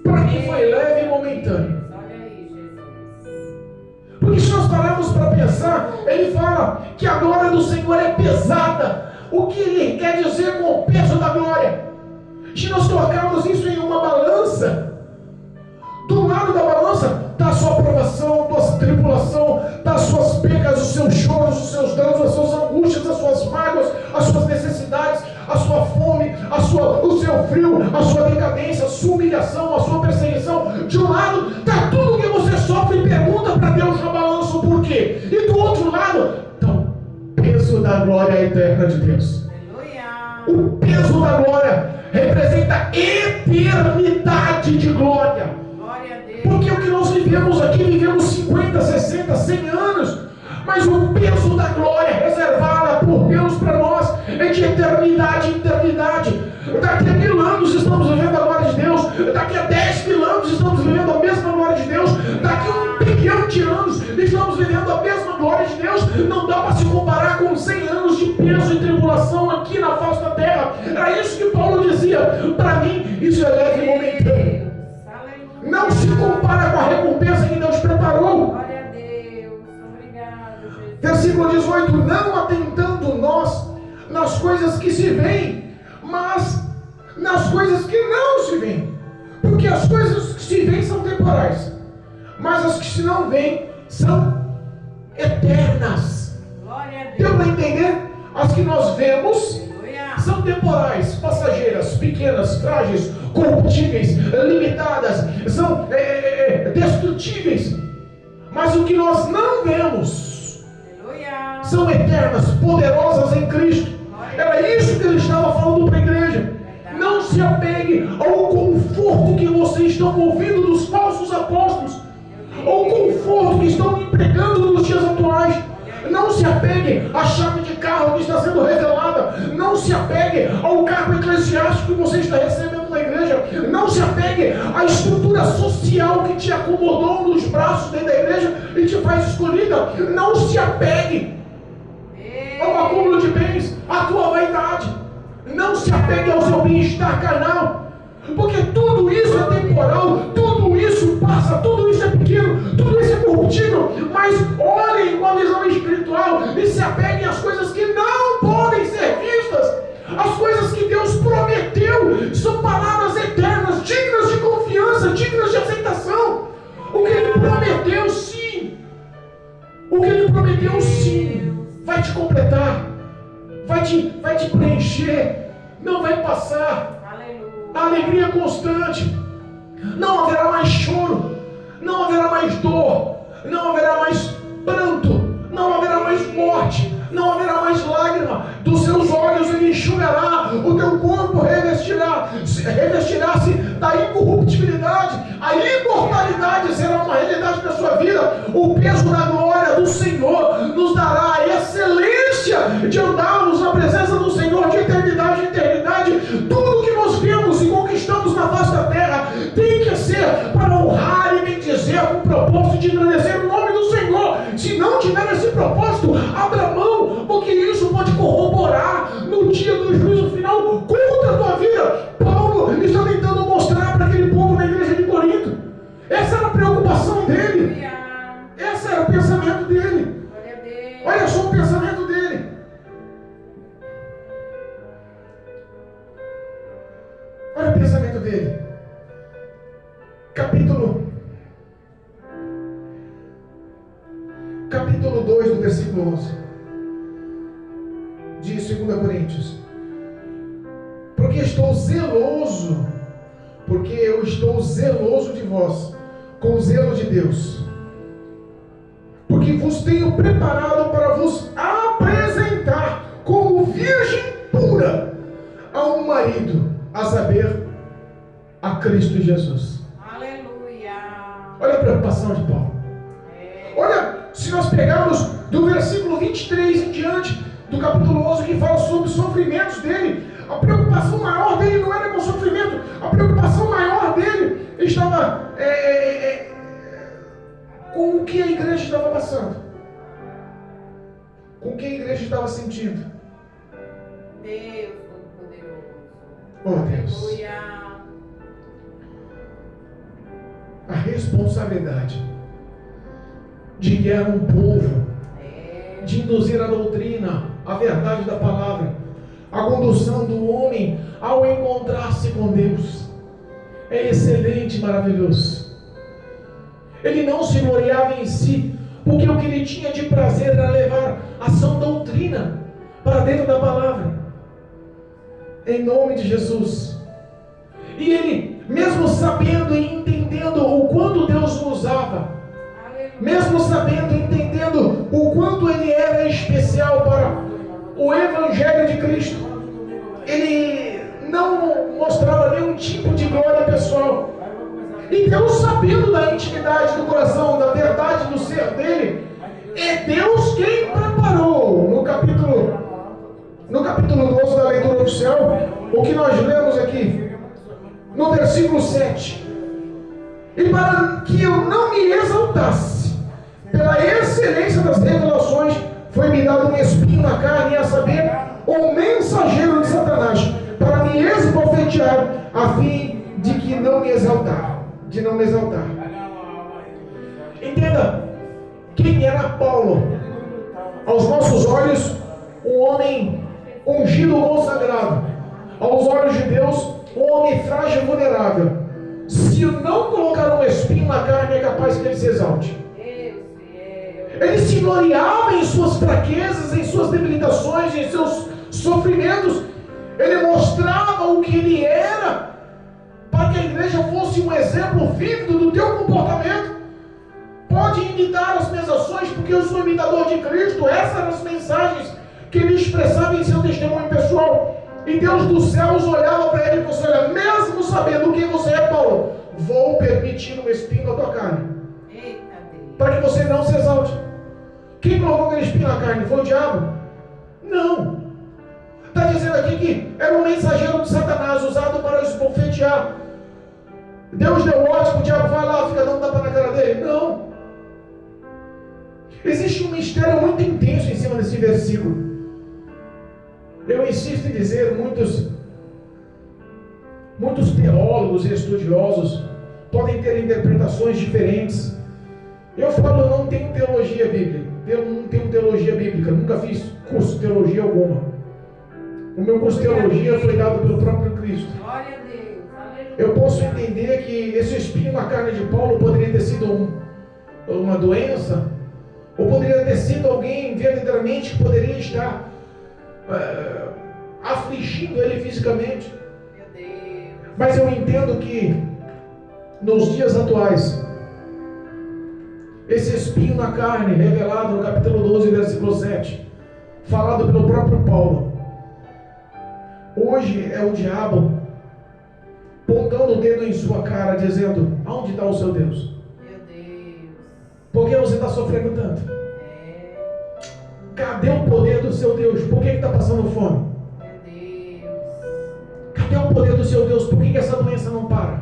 para mim foi leve e momentâneo? Olha aí, Jesus. Porque se nós pararmos para pensar, ele fala que a glória do Senhor é pesada. O que ele quer dizer com o peso da glória? Se nós colocarmos isso em uma balança, do lado da balança está a sua aprovação, a sua tribulação, está as suas pegas, os seus choros, os seus danos, as suas angústias, as suas mágoas, as suas necessidades, a sua fome, o seu frio, a sua decadência, a sua humilhação, a sua perseguição. De um lado está tudo que você sofre e pergunta para Deus na balança o porquê. E do outro lado está o peso da glória eterna de Deus. Aleluia. O peso da glória representa eternidade de glória. Glória a Deus. Porque o que nós vivemos aqui, vivemos 50, 60, 100 anos, mas o peso da glória reservada por Deus para nós é de eternidade em eternidade. Daqui a 1000 anos estamos vivendo a glória de Deus, daqui a 10.000 anos estamos vivendo a mesma glória de Deus, daqui a 1 bilhão de anos estamos vivendo a mesma glória de Deus. Não dá para se comparar com 100 anos de peso e tribulação aqui na face da terra. Era isso que Paulo dizia, para mim isso é leve e momentâneo. Não se compara com a recompensa que Deus preparou. Glória a Deus. Obrigado, Jesus. Versículo 18, não atentando nós nas coisas que se veem, mas nas coisas que não se veem. Porque as coisas que se veem são temporais, mas as que se não veem são eternas. Glória a Deus. Deu para entender? As que nós vemos Aleluia. são temporais, passageiras, pequenas, frágeis, corruptíveis, limitadas, são destrutíveis. Mas o que nós não vemos Aleluia. são eternas, poderosas em Cristo. Era isso que ele estava falando para a igreja. Não se apegue ao conforto que vocês estão ouvindo dos falsos apóstolos, ao conforto que estão empregando nos dias atuais. Não se apegue à chave de carro que está sendo revelada. Não se apegue ao cargo eclesiástico que você está recebendo na igreja. Não se apegue à estrutura social que te acomodou nos braços dentro da igreja e te faz escolhida. Não se apegue ao acúmulo de bens, à tua vaidade. Não se apegue ao seu bem-estar carnal, porque tudo isso é temporal, tudo isso passa, tudo isso é pequeno, tudo isso é corruptível. Mas olhem com a visão espiritual e se apeguem às coisas que não podem ser vistas. As coisas que Deus prometeu são palavras eternas, dignas de confiança, dignas de aceitação. O que Ele prometeu, sim. O que Ele prometeu, sim, vai te completar, vai te preencher, não vai passar. Aleluia. A alegria constante. Não haverá mais choro, não haverá mais dor, não haverá mais pranto, não haverá mais morte, não haverá mais lágrima. Dos seus olhos Ele enxugará, o teu corpo revestirá-se da incorruptibilidade. A imortalidade será uma realidade na sua vida. O peso da glória do Senhor nos dará a excelência de andarmos na presença do Senhor de eternidade em eternidade. Tudo que nós vemos e conquistamos na face da terra tem que ser para honrar e bendizer com o propósito de engrandecer o nome do Senhor. Se não tiver esse propósito, abra mão, porque isso pode corroborar no dia do juízo final contra a tua vida. Paulo está tentando mostrar para aquele povo na igreja de Corinto. Essa era a preocupação dele. Esse era o pensamento dele. Glória a Deus. Olha só o pensamento dele. Olha o pensamento dele. Capítulo 2, do versículo 11. De 2 Coríntios. estou zeloso de vós, com o zelo de Deus, porque vos tenho preparado para vos apresentar como virgem pura a um marido, a saber, a Cristo Jesus. Aleluia. Olha a preocupação de Paulo. Olha, se nós pegarmos do versículo 23 em diante, do capítulo 11, que fala sobre os sofrimentos dele, a preocupação maior dele não era com o sofrimento, a preocupação maior dele estava com o que a igreja estava passando, com o que a igreja estava sentindo. Deus Todo-Poderoso. Oh Deus, Aleluia. a responsabilidade de guiar um povo, de induzir a doutrina, a verdade da palavra, a condução do homem ao encontrar-se com Deus, é excelente, maravilhoso. Ele não se gloriava em si, porque o que ele tinha de prazer era levar a sã doutrina para dentro da palavra, em nome de Jesus. E ele, mesmo sabendo e entendendo o quanto Deus o usava, mesmo sabendo e entendendo o quanto ele era especial para o Evangelho de Cristo, ele não mostrava nenhum tipo de glória pessoal. E Deus, sabendo da intimidade do coração, da verdade do ser dele, é Deus quem preparou. No capítulo 12 da leitura oficial, o que nós lemos aqui, no versículo 7: e para que eu não me exaltasse, pela excelência das revelações, foi-me dado um espinho na carne, a saber, o mensageiro de Satanás, para me esbofetear, a fim de que não me exaltar. Entenda, quem era Paulo? Aos nossos olhos, um homem ungido, consagrado. Aos olhos de Deus, um homem frágil e vulnerável. Se não colocar um espinho na carne, é capaz que ele se exalte. Ele se gloriava em suas fraquezas, em suas debilitações, em seus sofrimentos. Ele mostrava o que ele era, para que a igreja fosse um exemplo vívido do teu comportamento. Pode imitar as minhas ações, porque eu sou imitador de Cristo. Essas eram as mensagens que ele expressava em seu testemunho pessoal. E Deus dos céus olhava para ele e falou: olha, mesmo sabendo quem você é, Paulo, vou permitir um espinho na tua carne, para que você não se exalte. Quem colocou aquele espinho na carne? Foi o diabo? Não. Está dizendo aqui que era um mensageiro de Satanás, usado para esbofetear. Deus deu ordem, o diabo vai lá, fica dando tapa na cara dele. Não. Existe um mistério muito intenso em cima desse versículo. Eu insisto em dizer, muitos teólogos e estudiosos podem ter interpretações diferentes. Eu falo, eu não tenho teologia bíblica. Eu não tenho teologia bíblica, nunca fiz curso de teologia alguma. O meu curso de teologia foi dado pelo próprio Cristo. Glória a Deus. Aleluia. Eu posso entender que esse espinho na carne de Paulo poderia ter sido uma doença, ou poderia ter sido alguém verdadeiramente que poderia estar afligindo ele fisicamente. Meu Deus. Mas eu entendo que nos dias atuais, esse espinho na carne, revelado no capítulo 12, versículo 7, falado pelo próprio Paulo, hoje é o diabo pontando o dedo em sua cara, dizendo: aonde está o seu Deus? Meu Deus. Por que você está sofrendo tanto? Cadê o poder do seu Deus? Por que está passando fome? Meu Deus. Cadê o poder do seu Deus? Por que essa doença não para?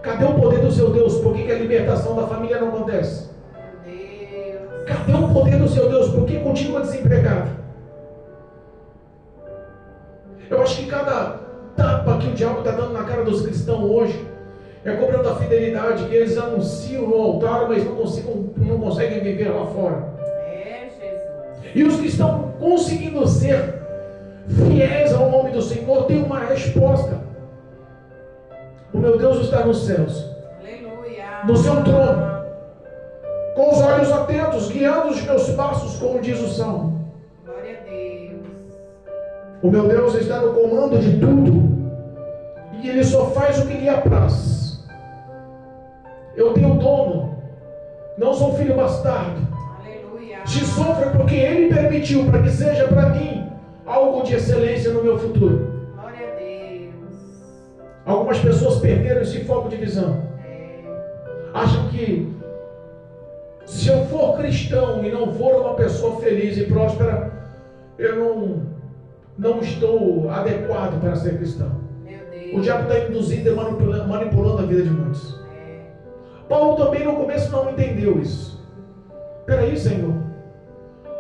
Cadê o poder do seu Deus? Por que a libertação da família não acontece? Meu Deus. Cadê o poder do seu Deus? Por que continua desempregado? Eu acho que cada tapa que o diabo está dando na cara dos cristãos hoje é cobrando a fidelidade que eles anunciam no altar, mas não conseguem viver lá fora. Jesus. E os que estão conseguindo ser fiéis ao nome do Senhor têm uma resposta. O meu Deus está nos céus, Aleluia. no seu trono, com os olhos atentos, guiando os meus passos, como diz o Salmo. Glória a Deus. O meu Deus está no comando de tudo, e ele só faz o que lhe apraz. Eu tenho dono, não sou filho bastardo. Aleluia. Se sofre porque ele permitiu, para que seja para mim algo de excelência no meu futuro. Glória a Deus. Algumas pessoas perderam esse foco de visão. Acham que se eu for cristão e não for uma pessoa feliz e próspera, eu não estou adequado para ser cristão. Meu Deus. O diabo está induzindo e manipulando a vida de muitos. Paulo também no começo não entendeu isso. Peraí, Senhor,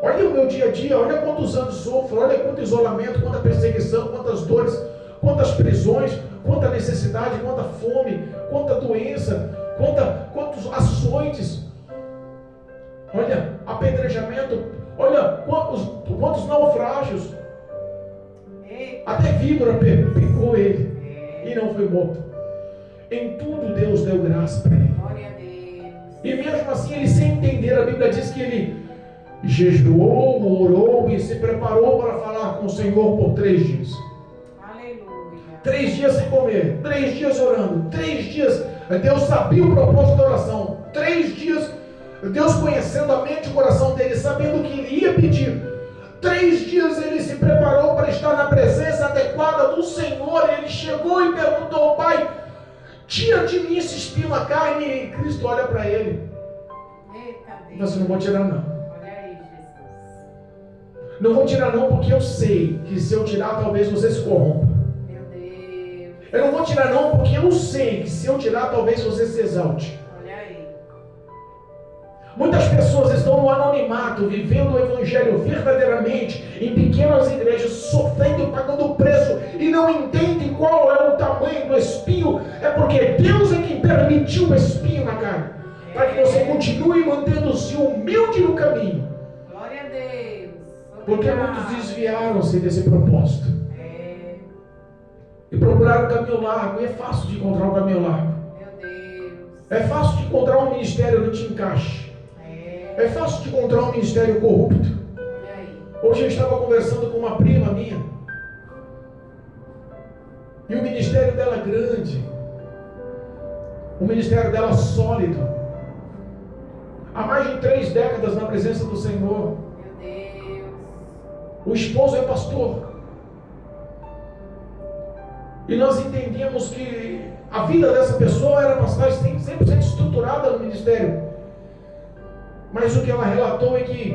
olha o meu dia a dia, olha quantos anos sofro, olha quanto isolamento, quanta perseguição, quantas dores, quantas prisões, quanta necessidade, quanta fome, quanta doença, quantos açoites, olha, apedrejamento, olha quantos naufrágios. Até víbora picou ele e não foi morto. Em tudo Deus deu graça para ele. Glória a Deus. E mesmo assim ele, sem entender, a Bíblia diz que ele jejuou, orou e se preparou para falar com o Senhor por 3 dias. Aleluia. 3 dias sem comer, 3 dias orando, 3 dias. Deus sabia o propósito da oração. 3 dias, Deus conhecendo a mente e o coração dele, sabendo o que ele ia pedir. 3 dias ele se preparou para estar na presença adequada do Senhor. Ele chegou e perguntou ao Pai: tira de mim esse espinho na carne. E Cristo olha para ele: Eita Deus. mas eu não vou tirar não. Olha aí, Jesus. Não vou tirar não, porque eu sei que se eu tirar talvez você se corrompa. Meu Deus. Eu não vou tirar não, porque eu sei que se eu tirar talvez você se exalte. Olha aí. Muitas pessoas estão no anonimato, vivendo o Evangelho verdadeiramente, em pequenas igrejas, sofrendo e pagando preço, e não entendem qual é o tamanho do espinho. É porque Deus é quem permitiu o espinho na carne, para que você continue mantendo-se humilde no caminho. Glória a Deus. Porque muitos desviaram-se desse propósito e procuraram o caminho largo. E é fácil de encontrar um caminho largo. Meu Deus. É fácil de encontrar um ministério que te encaixe. É fácil de encontrar um ministério corrupto. Olha aí. Hoje eu estava conversando com uma prima minha, e o ministério dela é grande, o ministério dela sólido, há mais de 3 décadas na presença do Senhor. Meu Deus. O esposo é pastor, e nós entendíamos que a vida dessa pessoa era para estar 100% estruturada no ministério. Mas o que ela relatou é que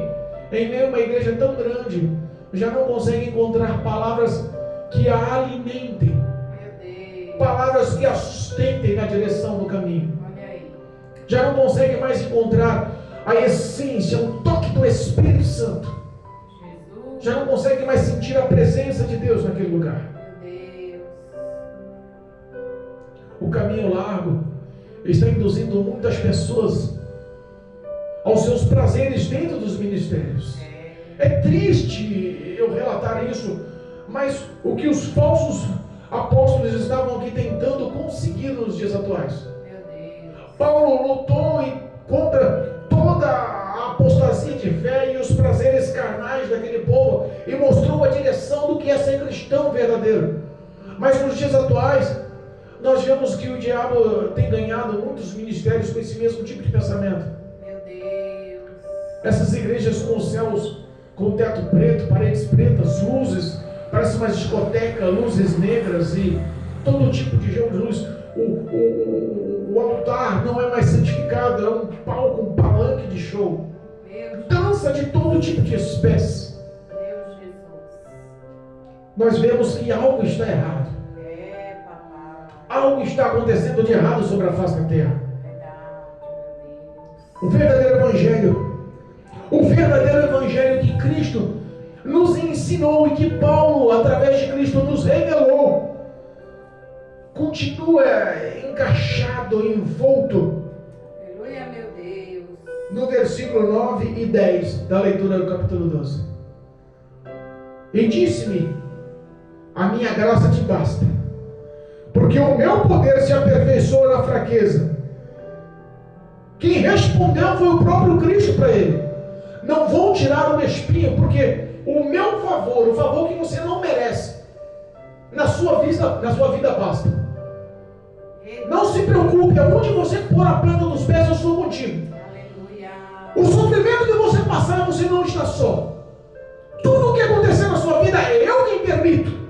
em meio a uma igreja tão grande, já não consegue encontrar palavras que a alimentem, Meu Deus. palavras que a sustentem na direção do caminho. Olha aí. Já não consegue mais encontrar a essência, o toque do Espírito Santo. Jesus. Já não consegue mais sentir a presença de Deus naquele lugar. Meu Deus. O caminho largo está induzindo muitas pessoas aos seus prazeres dentro dos ministérios. É triste eu relatar isso, mas o que os falsos apóstolos estavam aqui tentando conseguir nos dias atuais. Meu Deus. Paulo lutou contra toda a apostasia de fé e os prazeres carnais daquele povo e mostrou a direção do que é ser cristão verdadeiro. Mas nos dias atuais, nós vemos que o diabo tem ganhado muitos ministérios com esse mesmo tipo de pensamento. Essas igrejas com os céus, com o teto preto, paredes pretas, luzes, parece uma discoteca, luzes negras e todo tipo de luz. O altar não é mais santificado, é um palco, um palanque de show. Dança de todo tipo de espécie. Deus, Jesus. Nós vemos que algo está errado. Papai. Algo está acontecendo de errado sobre a face da terra. Verdade, meu Deus. O verdadeiro evangelho que Cristo nos ensinou e que Paulo, através de Cristo, nos revelou, continua encaixado, envolto Aleluia, meu Deus. no versículo 9 e 10 da leitura do capítulo 12. E disse-me: a minha graça te basta, porque o meu poder se aperfeiçoa na fraqueza. Quem respondeu foi o próprio Cristo para ele: não vou tirar o espinho, porque o meu favor, o favor que você não merece, na sua vida basta. Não se preocupe, aonde você pôr a planta dos pés, eu sou contigo. Aleluia. O sofrimento que você passar, você não está só. Tudo o que acontecer na sua vida, é eu quem permito.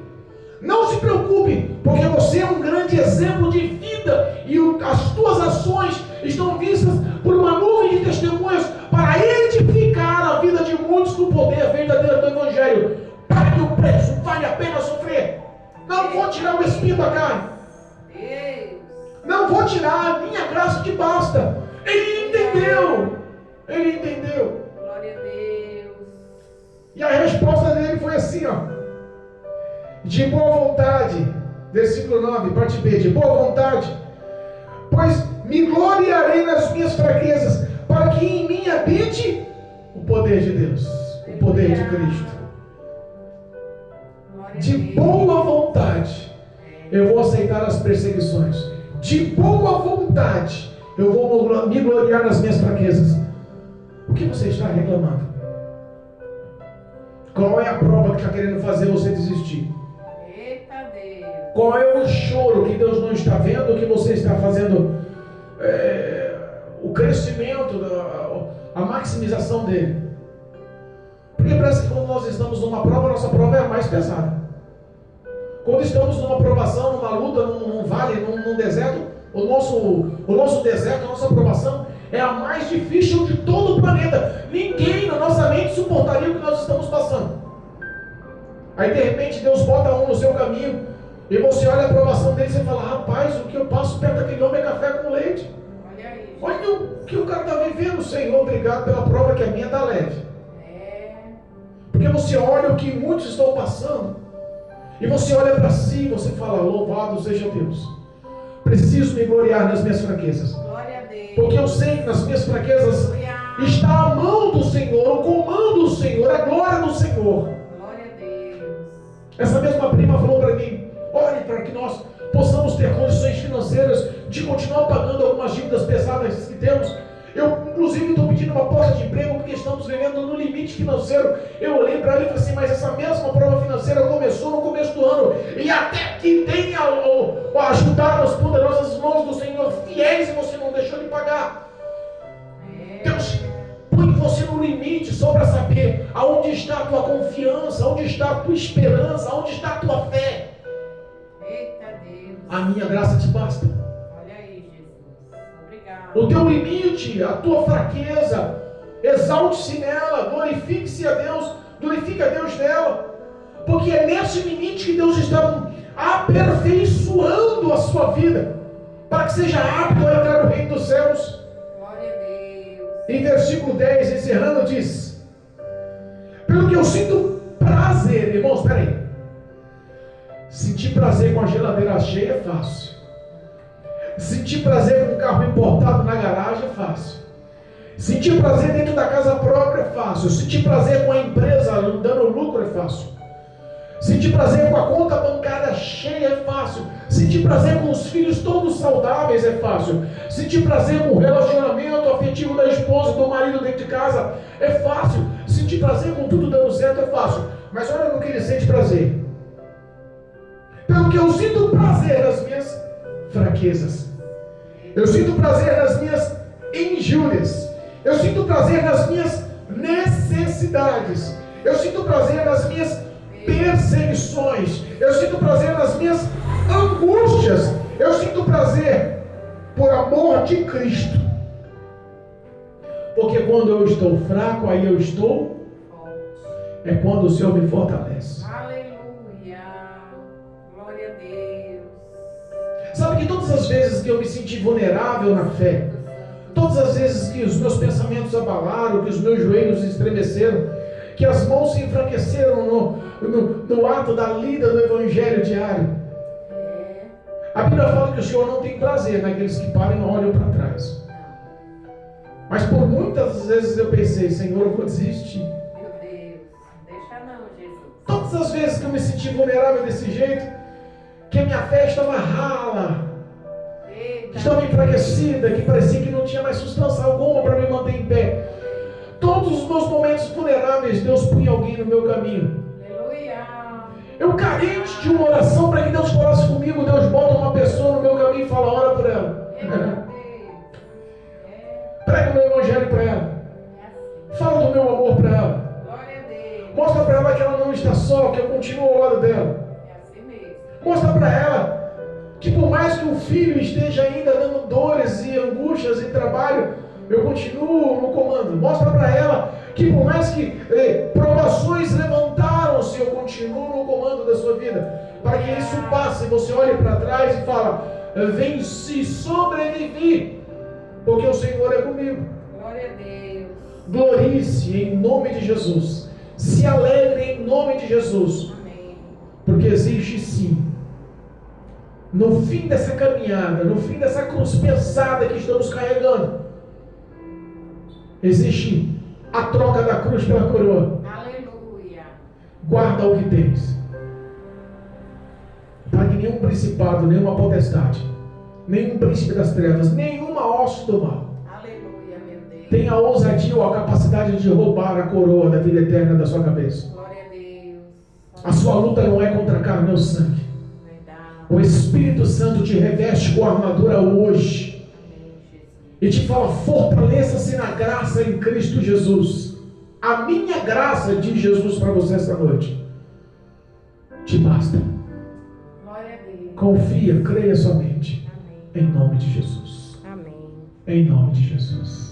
Não se preocupe, porque você é um grande exemplo de vida e as tuas ações estão vistas por uma nuvem de testemunhas para edificar a vida de muitos com o poder verdadeiro do Evangelho. Pague o preço, vale a pena sofrer. Não vou tirar o espinho da carne. Deus. Não vou tirar, a minha graça te basta. Ele entendeu. Ele entendeu. Glória a Deus. E a resposta dele foi assim, ó. De boa vontade, versículo 9, parte B, de boa vontade, pois me gloriarei nas minhas fraquezas, para que em mim habite o poder de Deus, o poder de Cristo. De boa vontade, eu vou aceitar as perseguições. De boa vontade, eu vou me gloriar nas minhas fraquezas. O que você está reclamando? Qual é a prova que está querendo fazer você desistir? Qual é o choro que Deus não está vendo, que você está fazendo o crescimento, a maximização dele? Porque parece que quando nós estamos numa prova, a nossa prova é a mais pesada. Quando estamos numa provação, numa luta, num vale, num deserto, o nosso deserto, a nossa provação é a mais difícil de todo o planeta. Ninguém na nossa mente suportaria o que nós estamos passando. Aí de repente Deus bota um no seu caminho, e você olha a aprovação dele e você fala: rapaz, o que eu passo perto daquele homem é café com leite. Olha aí. Olha o que o cara está vivendo. Senhor, obrigado pela prova que a minha está leve. Porque você olha o que muitos estão passando, e você olha para si e você fala: louvado seja Deus. Preciso me gloriar nas minhas fraquezas. Glória a Deus. Porque eu sei que nas minhas fraquezas está a mão do Senhor, o comando do Senhor, a glória do Senhor. Glória a Deus. Essa mesma prima falou para mim: olhe para que nós possamos ter condições financeiras de continuar pagando algumas dívidas pesadas que temos. Eu, inclusive, estou pedindo uma porta de emprego porque estamos vivendo no limite financeiro. Eu olhei para ela e falei assim: mas essa mesma prova financeira começou no começo do ano, e até que tenha ajudado as poderosas mãos do Senhor fiéis, e você não deixou de pagar. Deus põe você no limite só para saber aonde está a tua confiança, aonde está a tua esperança, aonde está a tua fé. Eita Deus. A minha graça te basta. Olha aí, Jesus. Obrigado. O teu limite, a tua fraqueza, exalte-se nela, glorifique-se a Deus, glorifique a Deus nela, porque é nesse limite que Deus está aperfeiçoando a sua vida, para que seja apto a entrar no reino dos céus. Glória a Deus. Em versículo 10, encerrando, diz: pelo que eu sinto prazer, irmãos, espera aí. Sentir prazer com a geladeira cheia é fácil. Sentir prazer com o carro importado na garagem é fácil. Sentir prazer dentro da casa própria é fácil. Sentir prazer com a empresa dando lucro é fácil. Sentir prazer com a conta bancária cheia é fácil. Sentir prazer com os filhos todos saudáveis é fácil. Sentir prazer com o relacionamento afetivo da esposa e do marido dentro de casa é fácil. Sentir prazer com tudo dando certo é fácil. Mas olha no que ele sente prazer. Pelo que eu sinto prazer nas minhas fraquezas. Eu sinto prazer nas minhas injúrias. Eu sinto prazer nas minhas necessidades. Eu sinto prazer nas minhas perseguições. Eu sinto prazer nas minhas angústias. Eu sinto prazer por amor de Cristo. Porque quando eu estou fraco, aí eu estou forte. É quando o Senhor me fortalece. Sabe que todas as vezes que eu me senti vulnerável na fé, todas as vezes que os meus pensamentos abalaram, que os meus joelhos estremeceram, que as mãos se enfraqueceram no ato da lida do Evangelho diário, a Bíblia fala que o Senhor não tem prazer naqueles que param e olham para trás. Mas por muitas vezes eu pensei: Senhor, eu vou desistir. Meu Deus, deixa não, Jesus. Todas as vezes que eu me senti vulnerável desse jeito, que a minha fé estava rala, estava enfraquecida, que parecia que não tinha mais substância alguma para me manter em pé. Todos os meus momentos vulneráveis, Deus punha alguém no meu caminho. Aleluia. Eu carente de uma oração para que Deus falasse comigo. Deus bota uma pessoa no meu caminho e fala, ora por ela. Prega o meu evangelho para ela. Fala do meu amor para ela. Mostra para ela que ela não está só, que eu continuo ao lado dela. Mostra para ela que por mais que o filho esteja ainda dando dores e angústias e trabalho, eu continuo no comando. Mostra para ela que por mais que provações levantaram-se, eu continuo no comando da sua vida. Para que isso passe, você olhe para trás e fala, venci, sobrevivi, porque o Senhor é comigo. Glória a Deus. Glorie-se em nome de Jesus. Se alegre em nome de Jesus. Amém. Porque existe sim, no fim dessa caminhada, no fim dessa cruz pesada que estamos carregando, existe a troca da cruz pela coroa. Aleluia. Guarda o que tens, para que nenhum principado, nenhuma potestade, nenhum príncipe das trevas, nenhuma hoste do mal Aleluia, meu Deus. tenha a ousadia ou a capacidade de roubar a coroa da vida eterna da sua cabeça. Glória a Deus. A sua luta não é contra carne ou sangue. Verdade. O Espírito Santo te reveste com a armadura hoje Amém, Jesus. e te fala, fortaleça-se na graça em Cristo Jesus. A minha graça, diz Jesus para você esta noite, te basta. Glória a Deus. Confia, creia somente. Amém. Em nome de Jesus. Amém. Em nome de Jesus.